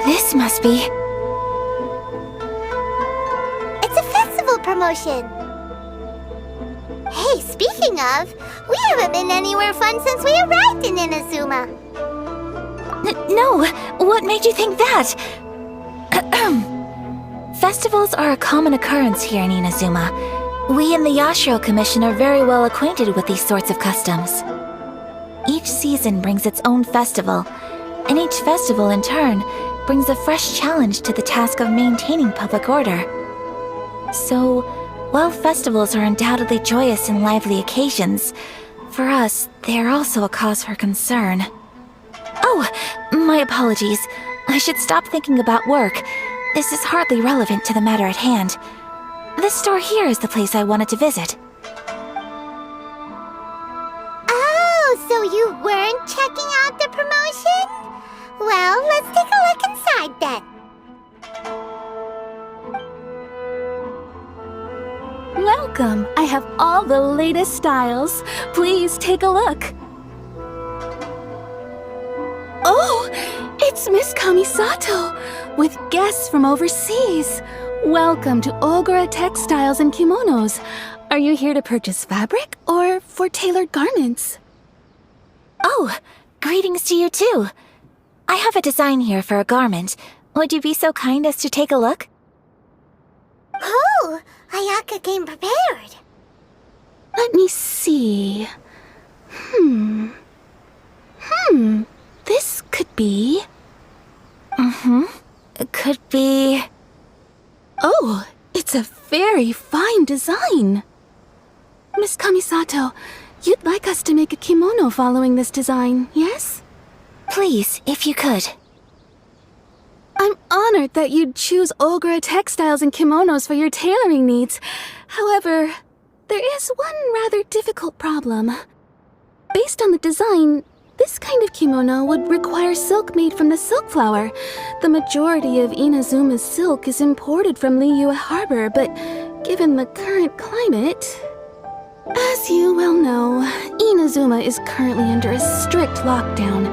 This must be... It's a festival promotion. Hey, speaking of, we haven't been anywhere fun since we arrived in Inazuma. No, what made you think that? Festivals are a common occurrence here in Inazuma. We in the Yashiro Commission are very well acquainted with these sorts of customs. Each season brings its own festival, and each festival in turn brings a fresh challenge to the task of maintaining public order. So, while festivals are undoubtedly joyous and lively occasions, for us, they are also a cause for concern. Oh, my apologies. I should stop thinking about work. This is hardly relevant to the matter at hand. This store here is the place I wanted to visit. Oh, so you weren't checking out the promotion? Well, let's take a look inside then. Welcome! I have all the latest styles. Please take a look. Oh, it's Miss Kamisato, with guests from overseas. Welcome to Ogura Textiles and Kimonos. Are you here to purchase fabric or for tailored garments? Oh, greetings to you too. I have a design here for a garment. Would you be so kind as to take a look? Oh, Ayaka came prepared. Let me see. This could be... It could be... Oh, it's a very fine design. Miss Kamisato, you'd like us to make a kimono following this design, yes? Please, if you could. I'm honored that you'd choose Ogura Textiles and Kimonos for your tailoring needs. However, there is one rather difficult problem. Based on the design, this kind of kimono would require silk made from the silk flower. The majority of Inazuma's silk is imported from Liyue Harbor, but given the current climate... As you well know, Inazuma is currently under a strict lockdown.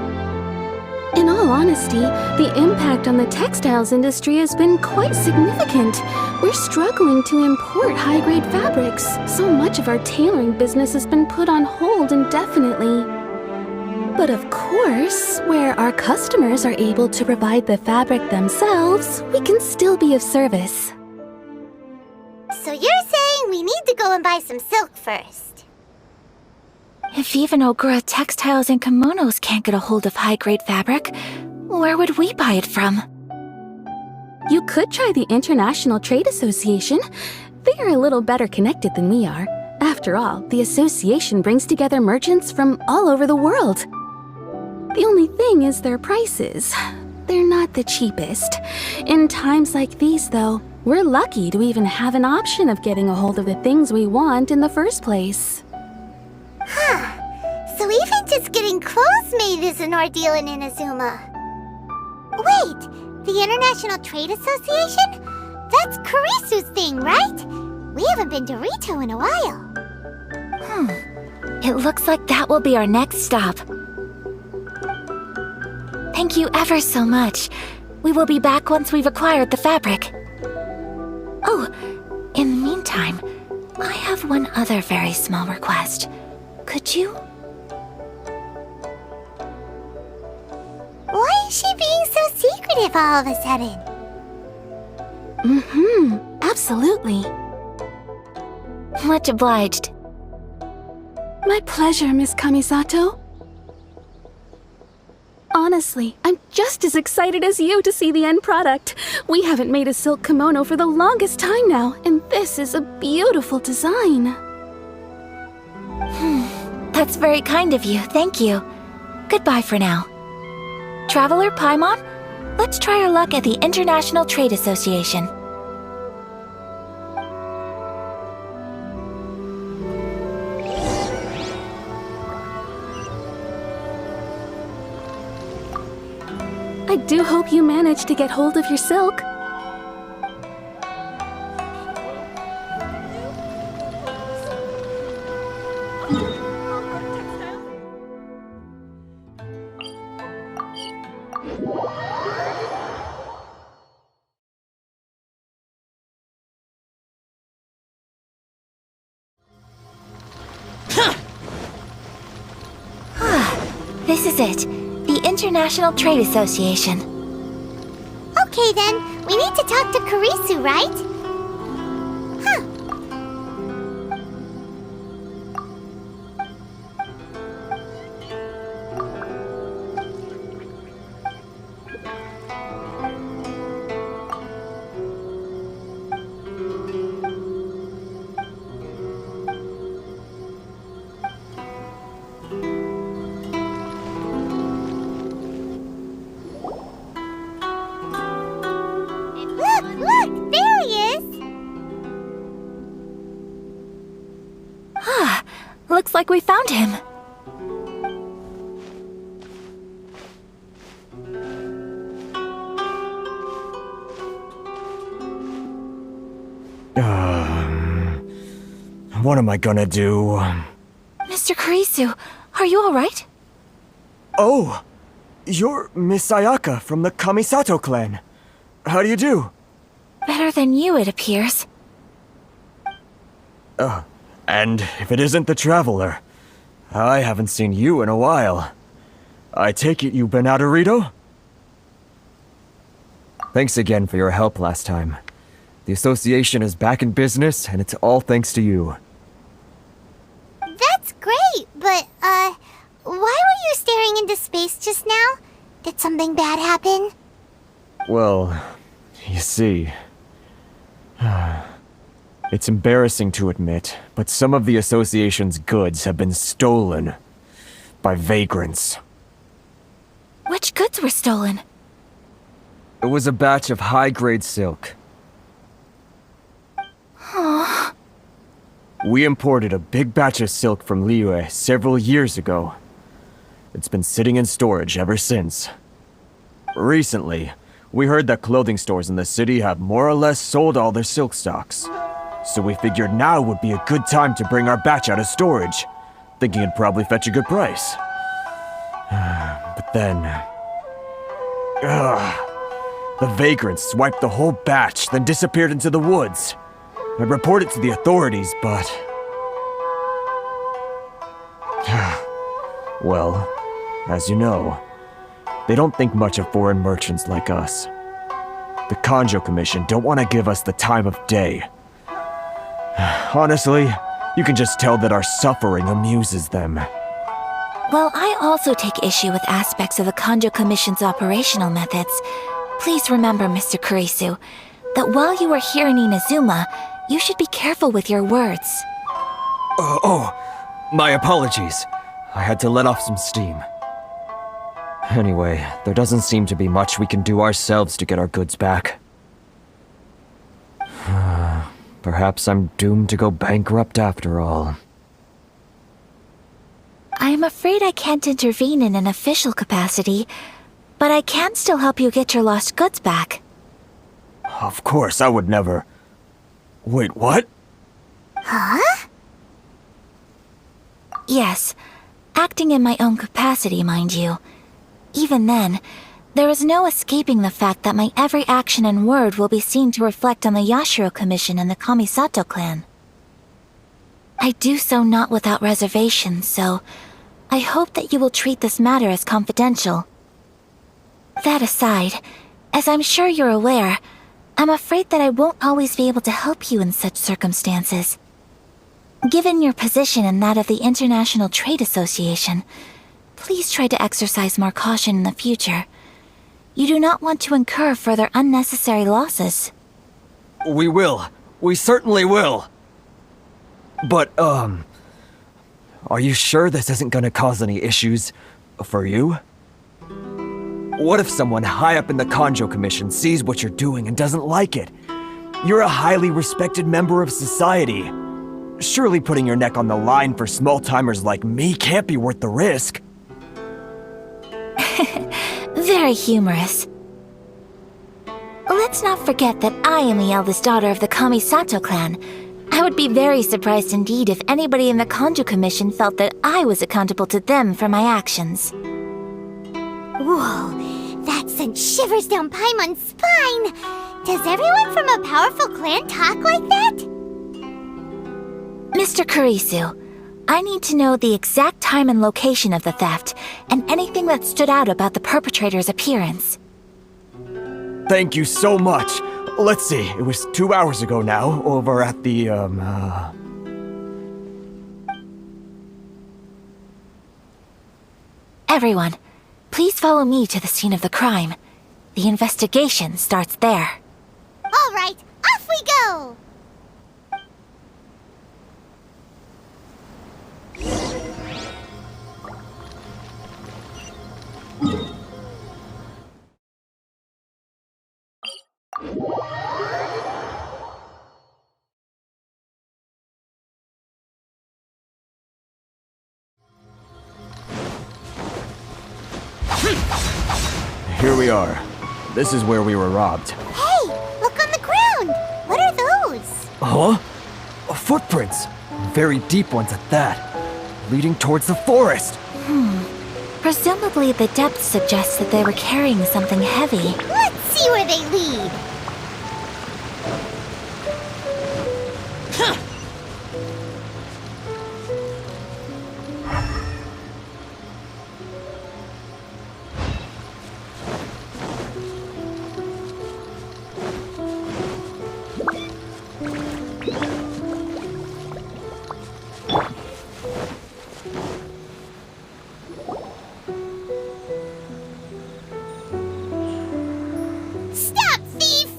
In all honesty, the impact on the textiles industry has been quite significant. We're struggling to import high-grade fabrics. So much of our tailoring business has been put on hold indefinitely. But of course, where our customers are able to provide the fabric themselves, we can still be of service. So you're saying we need to go and buy some silk first? If even Ogura Textiles and Kimonos can't get a hold of high-grade fabric, where would we buy it from? You could try the International Trade Association. They are a little better connected than we are. After all, the association brings together merchants from all over the world. The only thing is their prices. They're not the cheapest. In times like these, though, we're lucky to even have an option of getting a hold of the things we want in the first place. So even just getting clothes made is an ordeal in Inazuma. Wait, the International Trade Association? That's Kurisu's thing, right? We haven't been to Rito in a while. It looks like that will be our next stop. Thank you ever so much. We will be back once we've acquired the fabric. Oh, in the meantime, I have one other very small request. Could you? Why is she being so secretive all of a sudden? Absolutely. Much obliged. My pleasure, Miss Kamisato. Honestly, I'm just as excited as you to see the end product. We haven't made a silk kimono for the longest time now, and this is a beautiful design. That's very kind of you, thank you. Goodbye for now. Traveler Paimon, Let's try our luck at the International Trade Association. I do hope you managed to get hold of your silk. This is it. The International Trade Association. Okay then, we need to talk to Kurisu, right? Huh. Look! There he is! Looks like we found him. What am I gonna do? Mr. Kurisu, are you alright? Oh! You're Miss Ayaka from the Kamisato clan. How do you do? Better than you, it appears. And if it isn't the Traveler, I haven't seen you in a while. I take it you've been out of Rito? Thanks again for your help last time. The association is back in business, and it's all thanks to you. That's great, but, why were you staring into space just now? Did something bad happen? Well, you see... It's embarrassing to admit, but some of the association's goods have been stolen by vagrants. Which goods were stolen? It was a batch of high-grade silk. We imported a big batch of silk from Liyue several years ago. It's been sitting in storage ever since. Recently, we heard that clothing stores in the city have more or less sold all their silk stocks. So we figured now would be a good time to bring our batch out of storage, thinking it'd probably fetch a good price. But then... the vagrants swiped the whole batch, then disappeared into the woods. I reported to the authorities, but... well, as you know, they don't think much of foreign merchants like us. The Kanjo Commission don't want to give us the time of day. Honestly, you can just tell that our suffering amuses them. While I also take issue with aspects of the Kanjo Commission's operational methods, please remember, Mr. Kurisu, that while you are here in Inazuma, you should be careful with your words. My apologies. I had to let off some steam. Anyway, there doesn't seem to be much we can do ourselves to get our goods back. Perhaps I'm doomed to go bankrupt after all. I'm afraid I can't intervene in an official capacity, but I can still help you get your lost goods back. Of course, I would never... Wait, what? Huh? Yes, acting in my own capacity, mind you. Even then, there is no escaping the fact that my every action and word will be seen to reflect on the Yashiro Commission and the Kamisato clan. I do so not without reservation, so I hope that you will treat this matter as confidential. That aside, as I'm sure you're aware, I'm afraid that I won't always be able to help you in such circumstances. Given your position and that of the International Trade Association, please try to exercise more caution in the future. You do not want to incur further unnecessary losses. We will. We certainly will. But, are you sure this isn't gonna cause any issues for you? What if someone high up in the Kanjo Commission sees what you're doing and doesn't like it? You're a highly respected member of society. Surely putting your neck on the line for small-timers like me can't be worth the risk. Very humorous. Let's not forget that I am the eldest daughter of the Kamisato clan. I would be very surprised indeed if anybody in the Kanjo Commission felt that I was accountable to them for my actions. Whoa, that sent shivers down Paimon's spine. Does everyone from a powerful clan talk like that? Mr. Kurisu, I need to know the exact time and location of the theft, and anything that stood out about the perpetrator's appearance. Thank you so much. Let's see, it was 2 hours ago now, over at the, Everyone, please follow me to the scene of the crime. The investigation starts there. All right, off we go! Here we are. This is where we were robbed. Hey, look on the ground! What are those? Huh? Footprints. Very deep ones at that. Leading towards the forest. Presumably the depth suggests that they were carrying something heavy. Let's see where they lead. Stop, thief!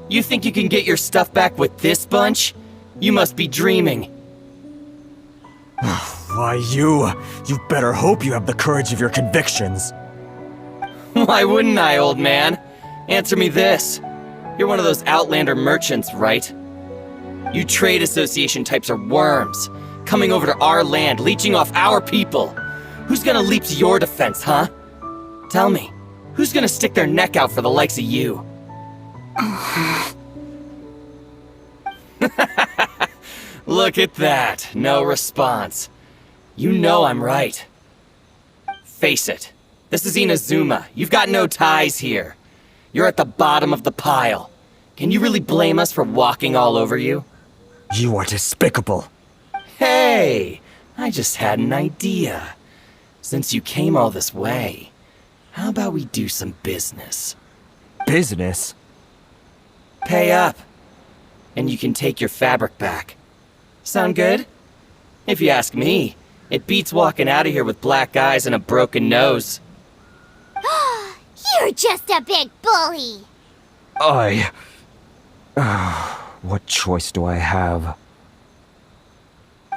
You think you can get your stuff back with this bunch? You must be dreaming. Why, you better hope you have the courage of your convictions. Why wouldn't I, old man? Answer me this. You're one of those Outlander merchants, right? You trade association types are worms, coming over to our land, leeching off our people. Who's gonna leap to your defense, huh? Tell me, who's gonna stick their neck out for the likes of you? Look at that, no response. You know I'm right. Face it, this is Inazuma. You've got no ties here. You're at the bottom of the pile. Can you really blame us for walking all over you? You are despicable. Hey, I just had an idea. Since you came all this way, how about we do some business? Business? Pay up, and you can take your fabric back. Sound good? If you ask me, it beats walking out of here with black eyes and a broken nose. You're just a big bully! What choice do I have?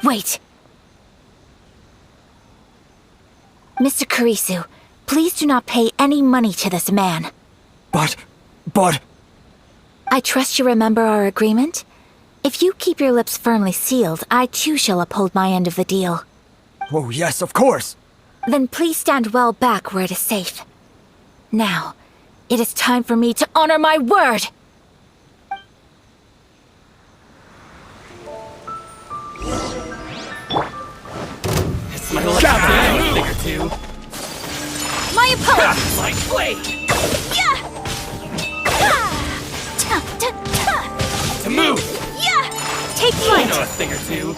Wait! Mr. Kurisu, please do not pay any money to this man. But... I trust you remember our agreement? If you keep your lips firmly sealed, I too shall uphold my end of the deal. Oh yes, of course! Then please stand well back where it is safe. Now, it is time for me to honor my word! It's my lucky day, a thing or two. My opponent! My blade! To move! Take I flight! know a thing or two.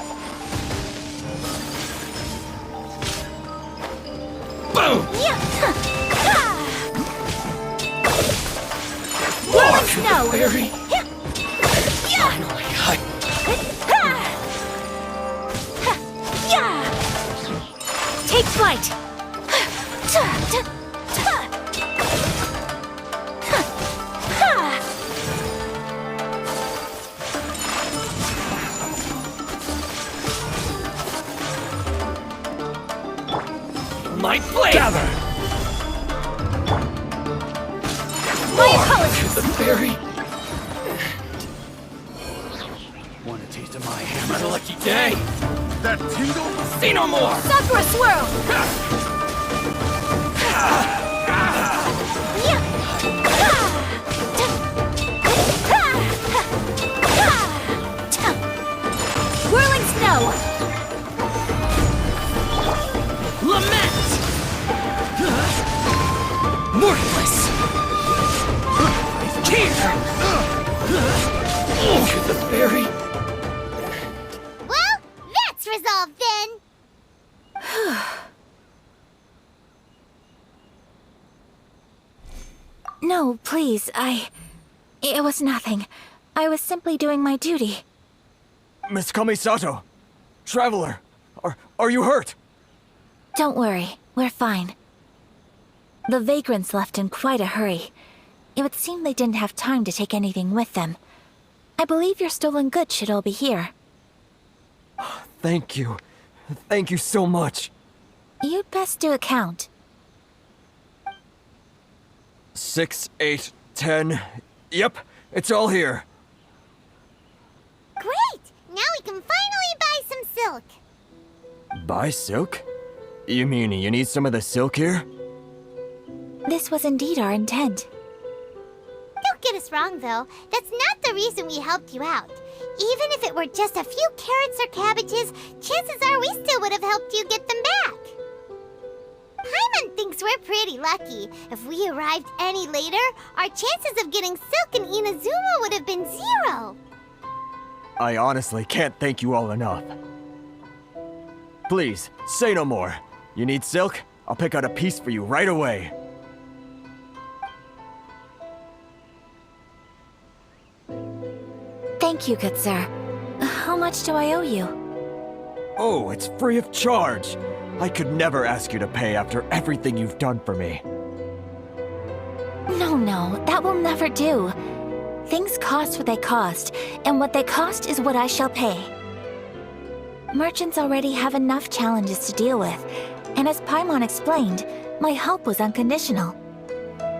Boom! More snow. Finally, Take flight! my blade! Gather! berry? Want a taste of my hammer? It's a lucky day! That tingle? Say no more! Sakura swirl! Whirling snow! Lament! Worthless! Here! Oh, the berry! Well, that's resolved then. No, please, It was nothing. I was simply doing my duty. Miss Kamisato! Traveler! Are you hurt? Don't worry, we're fine. The vagrants left in quite a hurry. It would seem they didn't have time to take anything with them. I believe your stolen goods should all be here. Thank you. Thank you so much. You'd best do a count. 6, 8, 10. Yep, it's all here. Great! Now we can finally buy some silk. Buy silk? You mean you need some of the silk here? This was indeed our intent. Don't get us wrong, though. That's not the reason we helped you out. Even if it were just a few carrots or cabbages, chances are we still would have helped you get them back. Paimon thinks we're pretty lucky. If we arrived any later, our chances of getting silk in Inazuma would have been 0. I honestly can't thank you all enough. Please, say no more. You need silk? I'll pick out a piece for you right away. Thank you, good sir. How much do I owe you? Oh, it's free of charge. I could never ask you to pay after everything you've done for me. No, that will never do. Things cost what they cost, and what they cost is what I shall pay. Merchants already have enough challenges to deal with, and as Paimon explained, my help was unconditional.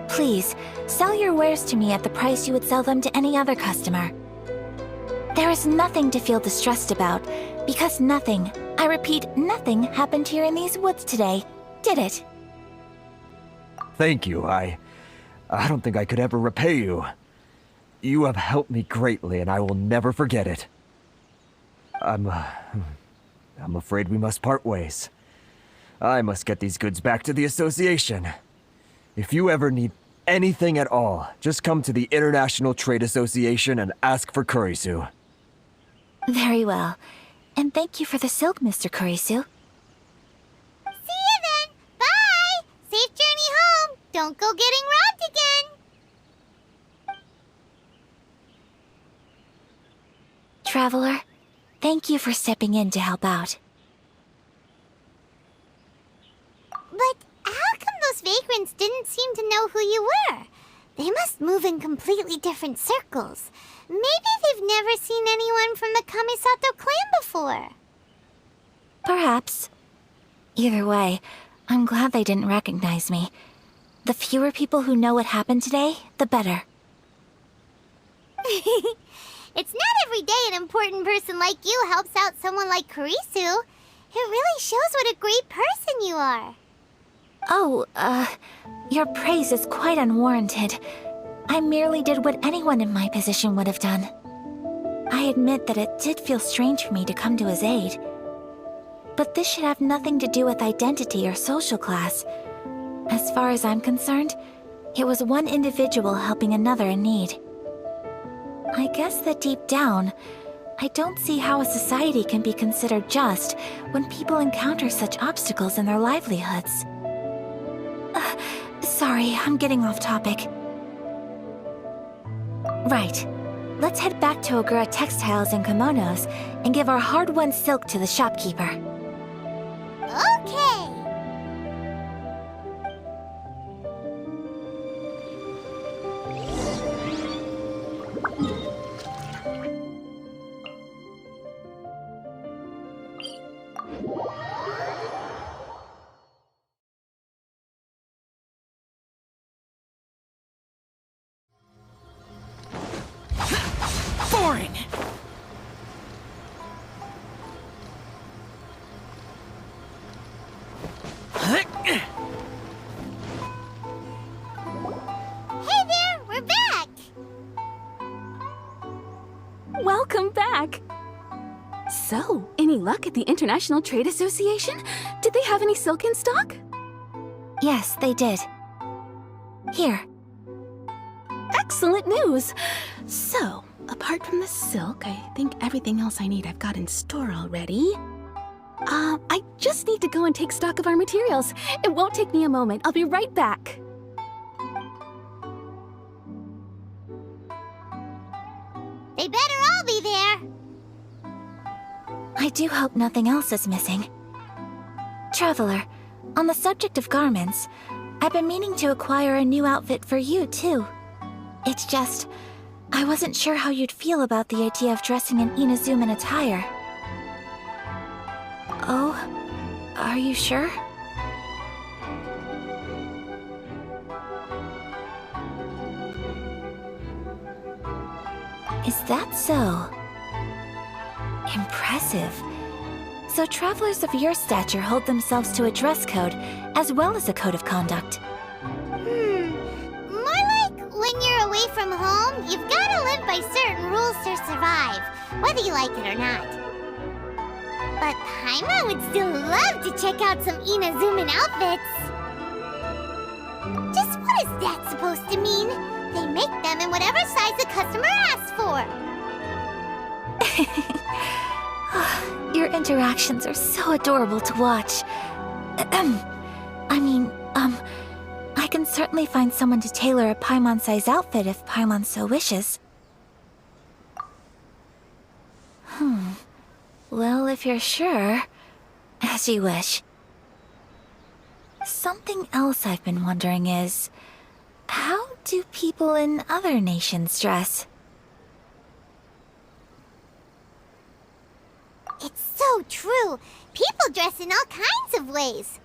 Please, sell your wares to me at the price you would sell them to any other customer. There is nothing to feel distressed about, because nothing, I repeat, nothing happened here in these woods today, did it? Thank you. I don't think I could ever repay you. You have helped me greatly, and I will never forget it. I'm afraid we must part ways. I must get these goods back to the association. If you ever need anything at all, just come to the International Trade Association and ask for Kurisu. Very well. And thank you for the silk, Mr. Kurisu. See you then. Bye. Safe journey home. Don't go getting robbed again. Traveler, thank you for stepping in to help out. But how come those vagrants didn't seem to know who you were? They must move in completely different circles. Maybe they've never seen anyone from the Kamisato clan before. Perhaps. Either way, I'm glad they didn't recognize me. The fewer people who know what happened today, the better. It's not every day an important person like you helps out someone like Kurisu. It really shows what a great person you are. Oh, your praise is quite unwarranted. I merely did what anyone in my position would have done. I admit that it did feel strange for me to come to his aid. But this should have nothing to do with identity or social class. As far as I'm concerned, it was one individual helping another in need. I guess that deep down, I don't see how a society can be considered just when people encounter such obstacles in their livelihoods. Sorry, I'm getting off topic. Right. Let's head back to Ogura Textiles and Kimonos and give our hard-won silk to the shopkeeper. Okay. boring. Hey there, we're back! Welcome back! So, any luck at the International Trade Association? Did they have any silk in stock? Yes, they did. Here. Excellent news! So, apart from the silk, I think everything else I need I've got in store already. I just need to go and take stock of our materials. It won't take me a moment. I'll be right back. They better all be there! I do hope nothing else is missing. Traveler, on the subject of garments, I've been meaning to acquire a new outfit for you, too. It's just, I wasn't sure how you'd feel about the idea of dressing in Inazuman attire. Oh, are you sure? Is that so? Impressive. So travelers of your stature hold themselves to a dress code, as well as a code of conduct. More like when you're away from home, you've gotta live by certain rules to survive, whether you like it or not. But Paimon would still love to check out some Inazuman outfits. Just what is that supposed to mean? They make them in whatever size the customer asks for. Your interactions are so adorable to watch. I can certainly find someone to tailor a Paimon-size outfit if Paimon so wishes. Well, if you're sure, as you wish. Something else I've been wondering is, how do people in other nations dress? It's so true. People dress in all kinds of ways.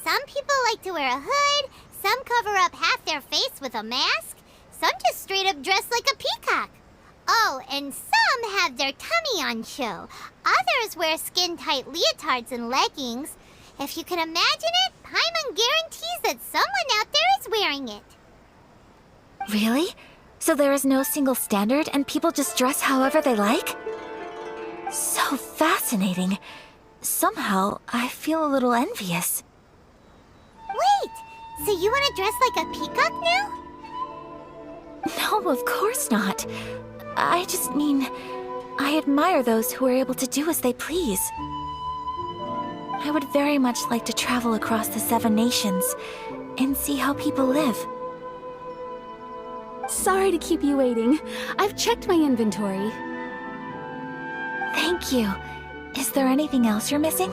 Some people like to wear a hood, some cover up half their face with a mask, some just straight up dress like a peacock. Oh, and some have their tummy on show. Others wear skin-tight leotards and leggings. If you can imagine it, Paimon guarantees that someone out there is wearing it. Really? So there is no single standard and people just dress however they like? So fascinating. Somehow, I feel a little envious. Wait, so you want to dress like a peacock now? No, of course not. I just mean, I admire those who are able to do as they please. I would very much like to travel across the 7 nations and see how people live. Sorry to keep you waiting. I've checked my inventory. Thank you. Is there anything else you're missing?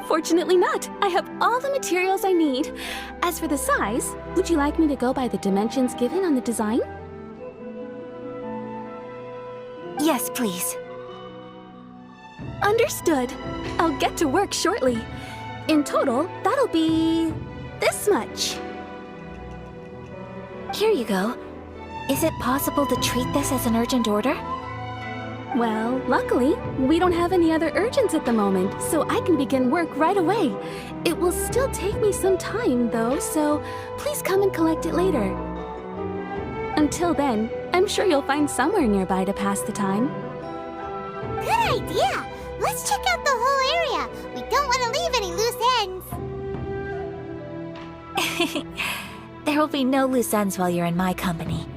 Fortunately not. I have all the materials I need. As for the size, would you like me to go by the dimensions given on the design? Yes, please. Understood. I'll get to work shortly. In total, that'll be this much. Here you go. Is it possible to treat this as an urgent order? Well, luckily, we don't have any other urgents at the moment, so I can begin work right away. It will still take me some time, though, so please come and collect it later. Until then, I'm sure you'll find somewhere nearby to pass the time. Good idea! Let's check out the whole area. We don't want to leave any loose ends. There will be no loose ends while you're in my company.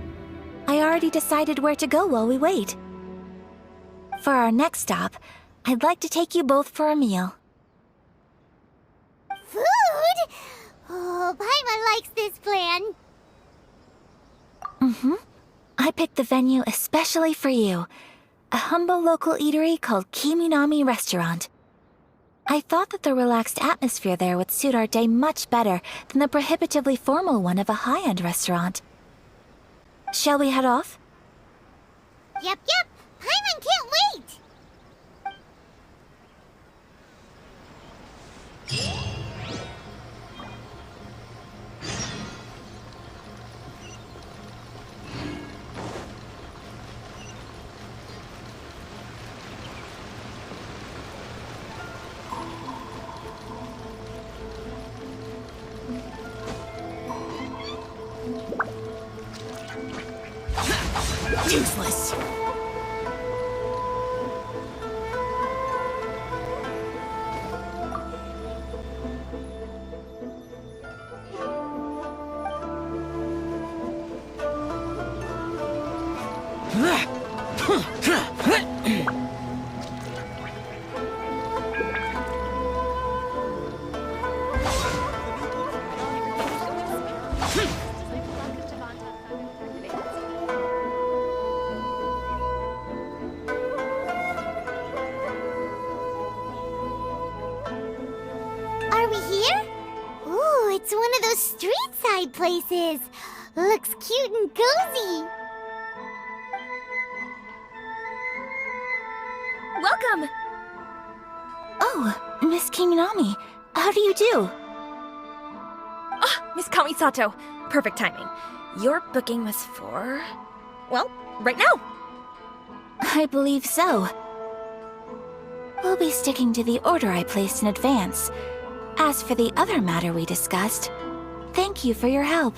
I already decided where to go while we wait. For our next stop, I'd like to take you both for a meal. Food? Oh, Paimon likes this plan. I picked the venue especially for you. A humble local eatery called Kiminami Restaurant. I thought that the relaxed atmosphere there would suit our day much better than the prohibitively formal one of a high-end restaurant. Shall we head off? Yep. Paimon can't wait. Useless. Are we here? Ooh, it's one of those street side places. Looks cute and cozy. Welcome! Oh, Miss Kiminami, how do you do? Miss Kamisato, perfect timing. Your booking was for... well, right now. I believe so. We'll be sticking to the order I placed in advance. As for the other matter we discussed, thank you for your help.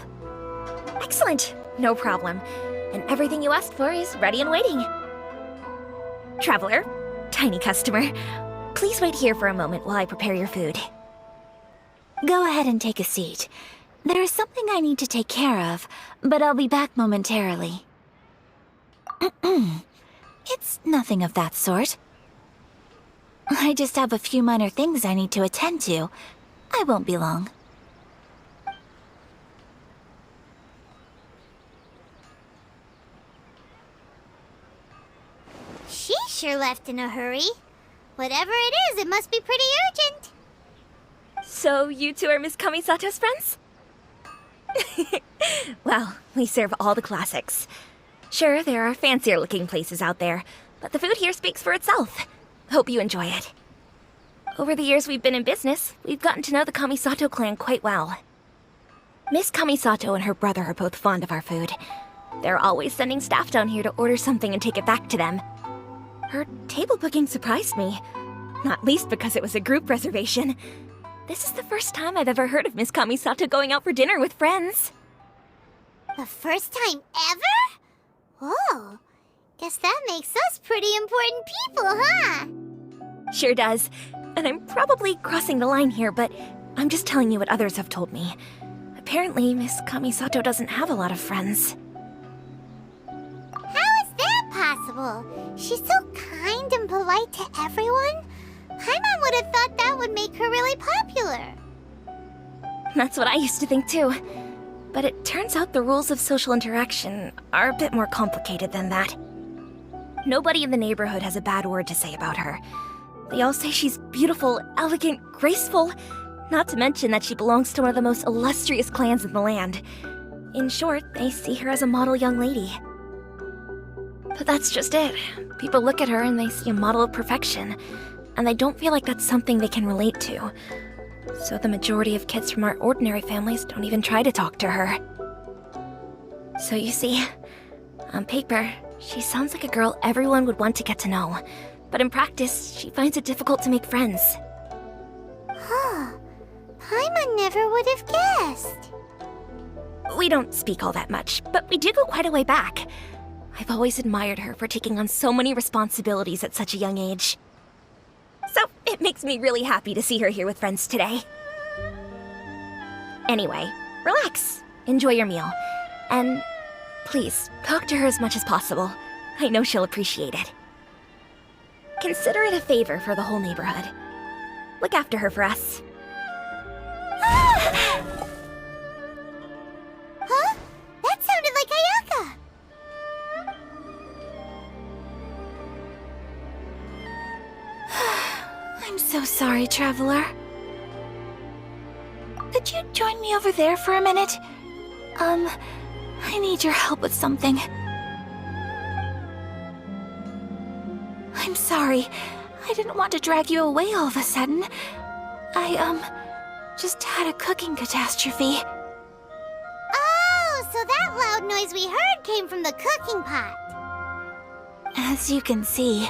Excellent, no problem. And everything you asked for is ready and waiting. Traveler, tiny customer, please wait here for a moment while I prepare your food. Go ahead and take a seat. There is something I need to take care of, but I'll be back momentarily. It's nothing of that sort. I just have a few minor things I need to attend to. I won't be long. She sure left in a hurry. Whatever it is, it must be pretty urgent. So you two are Miss Kamisato's friends? Well, we serve all the classics. Sure, there are fancier looking places out there, but the food here speaks for itself. Hope you enjoy it. Over the years we've been in business, we've gotten to know the Kamisato clan quite well. Miss Kamisato and her brother are both fond of our food. They're always sending staff down here to order something and take it back to them. Her table booking surprised me, not least because it was a group reservation. This is the first time I've ever heard of Miss Kamisato going out for dinner with friends. The first time ever? Whoa. Guess that makes us pretty important people, huh? Sure does. And I'm probably crossing the line here, but I'm just telling you what others have told me. Apparently, Miss Kamisato doesn't have a lot of friends. How is that possible? She's so kind and polite to everyone. Paimon would have thought that would make her really popular. That's what I used to think too. But it turns out the rules of social interaction are a bit more complicated than that. Nobody in the neighborhood has a bad word to say about her. They all say she's beautiful, elegant, graceful, not to mention that she belongs to one of the most illustrious clans in the land. In short, they see her as a model young lady. But that's just it. People look at her and they see a model of perfection, and they don't feel like that's something they can relate to. So the majority of kids from our ordinary families don't even try to talk to her. So you see, on paper, she sounds like a girl everyone would want to get to know. But in practice, she finds it difficult to make friends. Huh. Paimon never would have guessed. We don't speak all that much, but we do go quite a way back. I've always admired her for taking on so many responsibilities at such a young age. So it makes me really happy to see her here with friends today. Anyway, relax, enjoy your meal, and please, talk to her as much as possible. I know she'll appreciate it. Consider it a favor for the whole neighborhood. Look after her for us. Huh? That sounded like Ayaka. I'm so sorry, Traveler. Could you join me over there for a minute? I need your help with something. I'm sorry. I didn't want to drag you away all of a sudden. I, just had a cooking catastrophe. Oh, so that loud noise we heard came from the cooking pot. As you can see,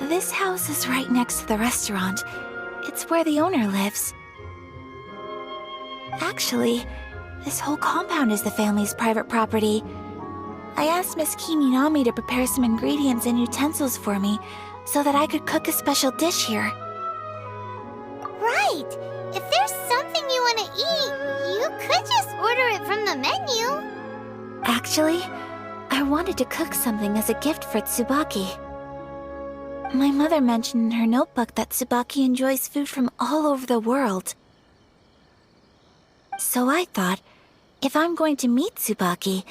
this house is right next to the restaurant. It's where the owner lives. Actually, this whole compound is the family's private property. I asked Miss Kiminami to prepare some ingredients and utensils for me so that I could cook a special dish here. Right! If there's something you want to eat, you could just order it from the menu. Actually, I wanted to cook something as a gift for Tsubaki. My mother mentioned in her notebook that Tsubaki enjoys food from all over the world. So I thought, if I'm going to meet Tsubaki,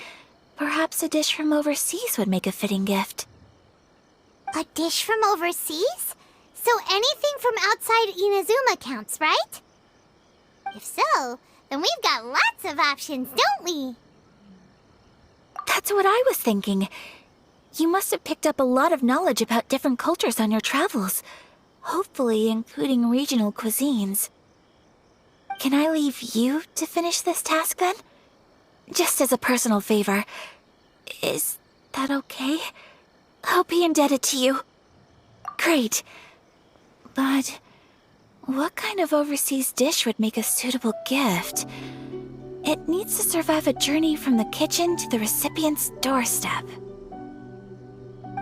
perhaps a dish from overseas would make a fitting gift. A dish from overseas? So anything from outside Inazuma counts, right? If so, then we've got lots of options, don't we? That's what I was thinking. You must have picked up a lot of knowledge about different cultures on your travels, hopefully including regional cuisines. Can I leave you to finish this task then? Just as a personal favor. Is that okay? I'll be indebted to you. Great. But what kind of overseas dish would make a suitable gift? It needs to survive a journey from the kitchen to the recipient's doorstep.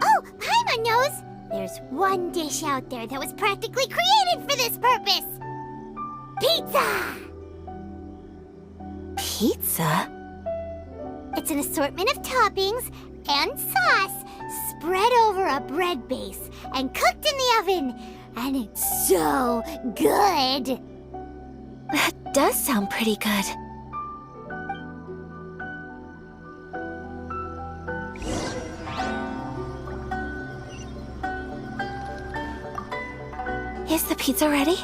Oh, Paimon knows! There's one dish out there that was practically created for this purpose! Pizza! Pizza? It's an assortment of toppings and sauce spread over a bread base and cooked in the oven. And it's so good! That does sound pretty good. Is the pizza ready?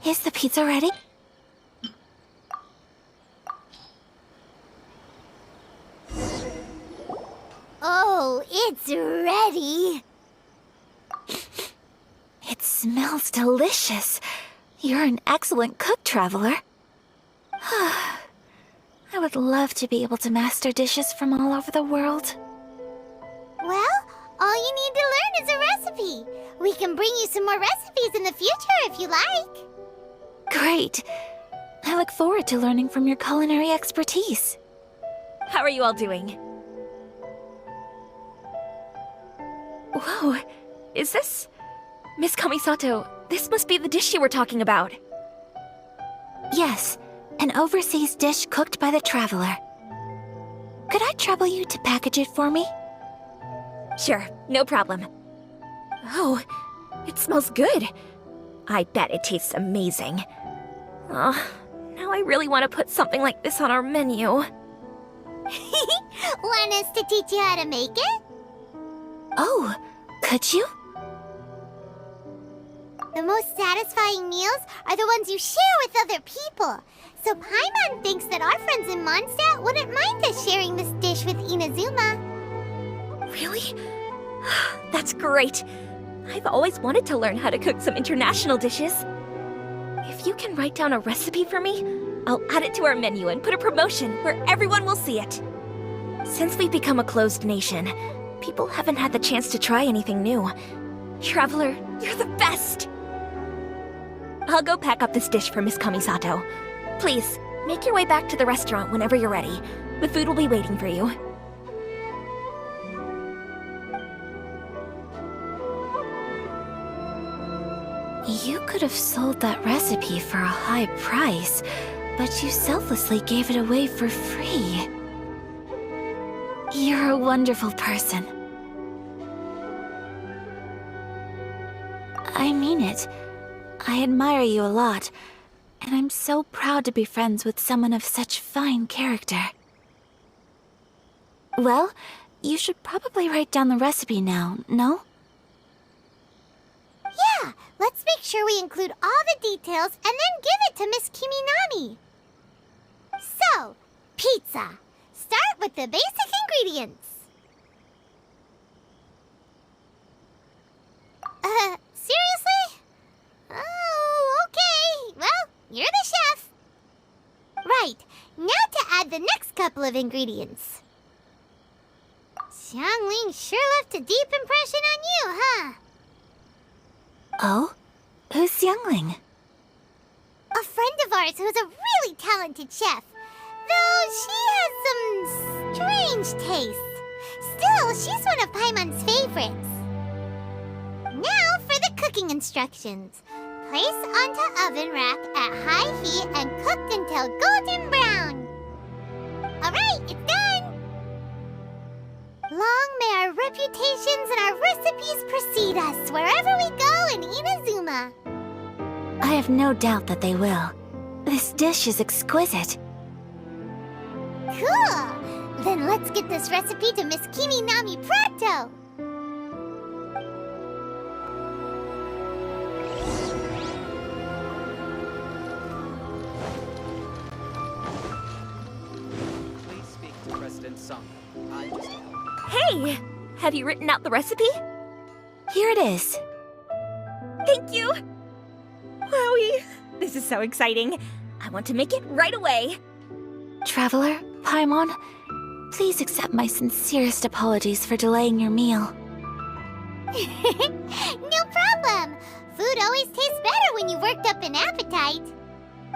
Is the pizza ready? Oh, it's ready! It smells delicious. You're an excellent cook, Traveler. I would love to be able to master dishes from all over the world. Well, all you need to learn is a recipe. We can bring you some more recipes in the future if you like. Great. I look forward to learning from your culinary expertise. How are you all doing? Whoa, is this... Miss Kamisato, this must be the dish you were talking about. Yes, an overseas dish cooked by the Traveler. Could I trouble you to package it for me? Sure, no problem. Oh, it smells good. I bet it tastes amazing. Oh, now I really want to put something like this on our menu. Want us to teach you how to make it? Oh, could you? The most satisfying meals are the ones you share with other people. So Paimon thinks that our friends in Mondstadt wouldn't mind us sharing this dish with Inazuma. Really? That's great. I've always wanted to learn how to cook some international dishes. If you can write down a recipe for me, I'll add it to our menu and put a promotion where everyone will see it. Since we've become a closed nation, people haven't had the chance to try anything new. Traveler, you're the best! I'll go pack up this dish for Miss Kamisato. Please, make your way back to the restaurant whenever you're ready. The food will be waiting for you. You could have sold that recipe for a high price, but you selflessly gave it away for free. You're a wonderful person. I mean it. I admire you a lot, and I'm so proud to be friends with someone of such fine character. Well, you should probably write down the recipe now, no? Yeah, let's make sure we include all the details and then give it to Miss Kiminami. So, pizza. Start with the basic ingredients. Seriously? Oh, okay. Well, you're the chef. Right, now to add the next couple of ingredients. Xiangling sure left a deep impression on you, huh? Oh? Who's Youngling? A friend of ours who's a really talented chef. Though she has some strange tastes. Still, she's one of Paimon's favorites. Now for the cooking instructions. Place onto oven rack at high heat and cooked until golden brown. Alright, it's done! Long may our reputations and our recipes precede us wherever we go in Inazuma. I have no doubt that they will. This dish is exquisite. Cool! Then let's get this recipe to Miss Kiminami pronto! Please speak to President Sung. I just... Hey! Have you written out the recipe? Here it is. Thank you! Wowie! This is so exciting. I want to make it right away. Traveler, Paimon, please accept my sincerest apologies for delaying your meal. No problem! Food always tastes better when you've worked up an appetite.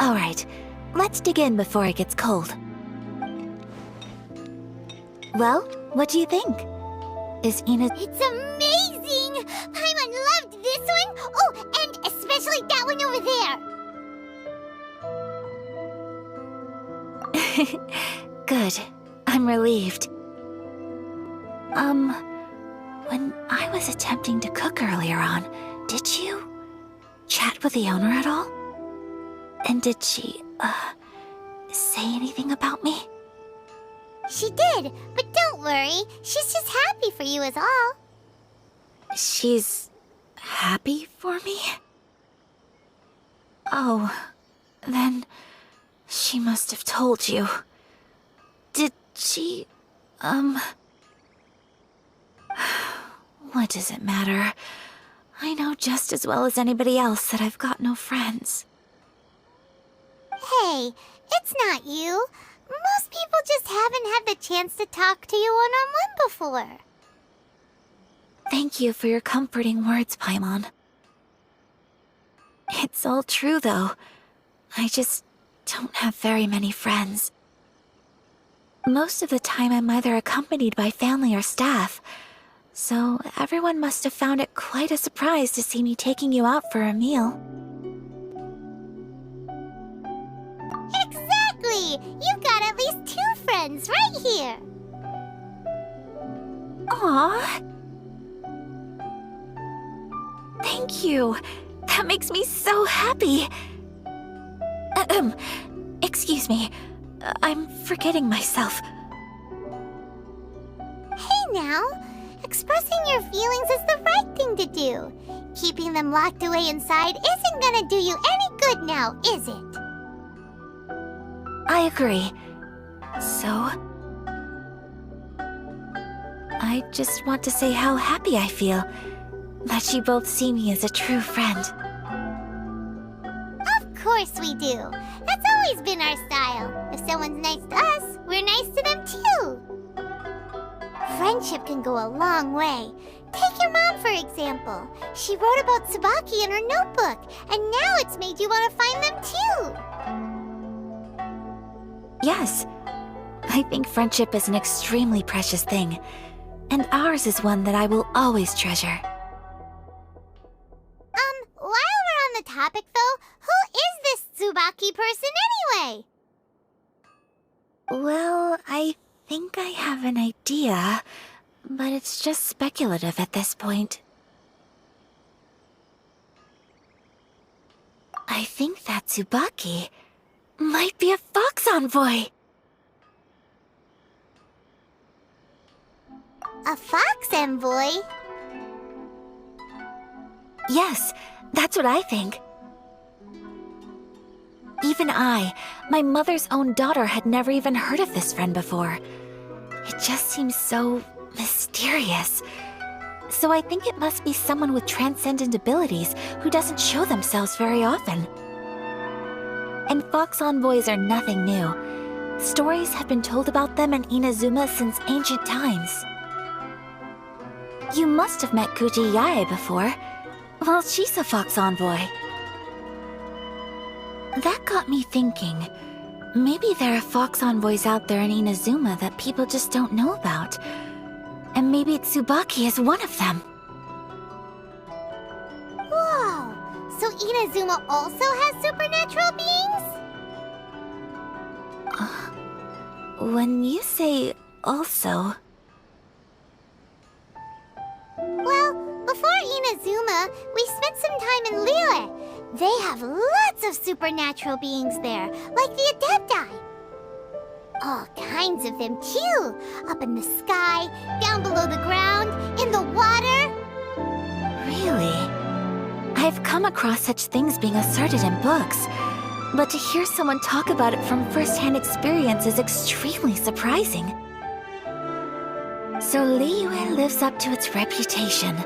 Alright, let's dig in before it gets cold. Well, what do you think? Is Ina... It's amazing! Paimon loved this one! Oh, and especially that one over there! Good. I'm relieved. When I was attempting to cook earlier on, did you chat with the owner at all? And did she, say anything about me? She did, but don't worry. She's just happy for you is all. She's happy for me? Oh, then she must have told you. Did she, What does it matter? I know just as well as anybody else that I've got no friends. Hey, it's not you. Most people just haven't had the chance to talk to you one-on-one before. Thank you for your comforting words, Paimon. It's all true, though. I just don't have very many friends. Most of the time I'm either accompanied by family or staff, so everyone must have found it quite a surprise to see me taking you out for a meal. Exactly! You've got at least 2 friends right here. Aww. Thank you. That makes me so happy. Excuse me. I'm forgetting myself. Hey now, expressing your feelings is the right thing to do. Keeping them locked away inside isn't gonna do you any good now, is it? I agree. So... I just want to say how happy I feel that you both see me as a true friend. Of course we do. That's always been our style. If someone's nice to us, we're nice to them too. Friendship can go a long way. Take your mom, for example. She wrote about Tsubaki in her notebook, and now it's made you want to find them too. Yes. I think friendship is an extremely precious thing, and ours is one that I will always treasure. While we're on the topic though, who is this Tsubaki person anyway? Well, I think I have an idea, but it's just speculative at this point. I think that Tsubaki might be a fox envoy. A fox envoy? Yes, that's what I think. Even I, my mother's own daughter, had never even heard of this friend before. It just seems so mysterious. So I think it must be someone with transcendent abilities who doesn't show themselves very often. And fox envoys are nothing new. Stories have been told about them in Inazuma since ancient times. You must have met Kuji Yae before. Well, she's a fox envoy. That got me thinking. Maybe there are fox envoys out there in Inazuma that people just don't know about. And maybe Tsubaki is one of them. Whoa! So Inazuma also has supernatural beings? When you say also... Well, before Inazuma, we spent some time in Liyue. They have lots of supernatural beings there, like the Adepti. All kinds of them, too. Up in the sky, down below the ground, in the water. Really? I've come across such things being asserted in books, but to hear someone talk about it from first-hand experience is extremely surprising. So Liyue lives up to its reputation.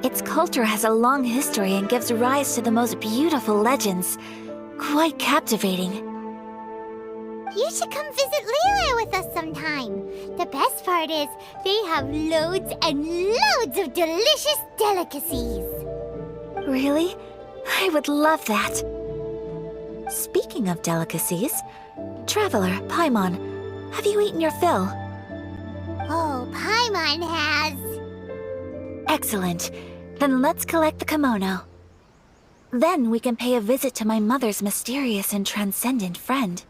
Its culture has a long history and gives rise to the most beautiful legends. Quite captivating. You should come visit Liyue with us sometime. The best part is, they have loads and loads of delicious delicacies. Really? I would love that. Speaking of delicacies, Traveler, Paimon, have you eaten your fill? Oh, Paimon has. Excellent. Then let's collect the kimono. Then we can pay a visit to my mother's mysterious and transcendent friend.